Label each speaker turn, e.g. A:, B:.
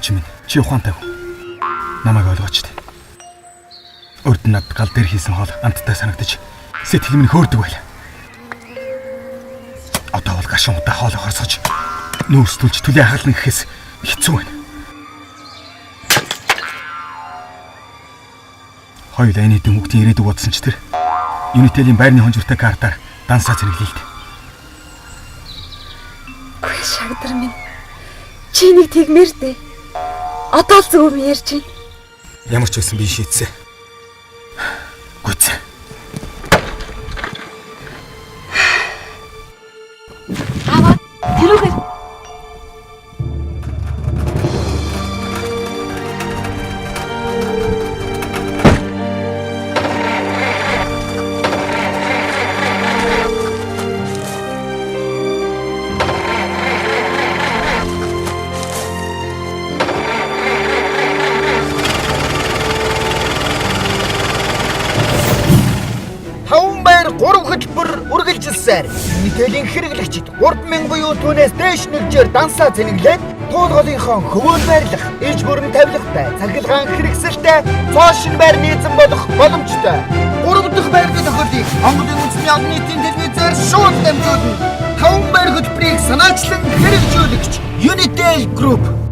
A: Ээж минь чи ухаантай хүн. Намайг ойлгооч дээ. Урд нь над гал дээр хийсэн хоол амттай санагдаж сэтгэл минь хөөрдөг байла. Одоо бол гашуун удаа хоол хорсгож нүүрстүүлж түлээ хаална гэхээс хэцүү байна. Хоёул айны дөнгөдийн ирээдүг бодсон ч тэр Unitel-ийн байрны хонжиртай картаар дансаа зэрэглээ л дээ.
B: Үгүй шагдар минь. Чи нэг тэгмэр дээ. Одоо л зөв юм ярьж байна.
A: Ямар ч байсан би шийдсэн. Гүцээ.
B: Аваа. Тэрүүгээр.
C: Unitel-ийн хэрэглэгчид 3000 буюу түүнээс дээш нэгжээр дансаа зэнэглээд туулгалынхаа хөвөөр байрлах, иж бүрэн тавилгатай, цахилгаан хэрэгсэлтэй цоошин байр нийцэн болох боломжтой. 3 дахь байрны тохиолдлыг Монголын үндэсний албан нийтийн телевизээр шууд дамжуулна. 5 байр хөтөлбөрийг санаачлан хэрэгжүүлэгч Unitel Group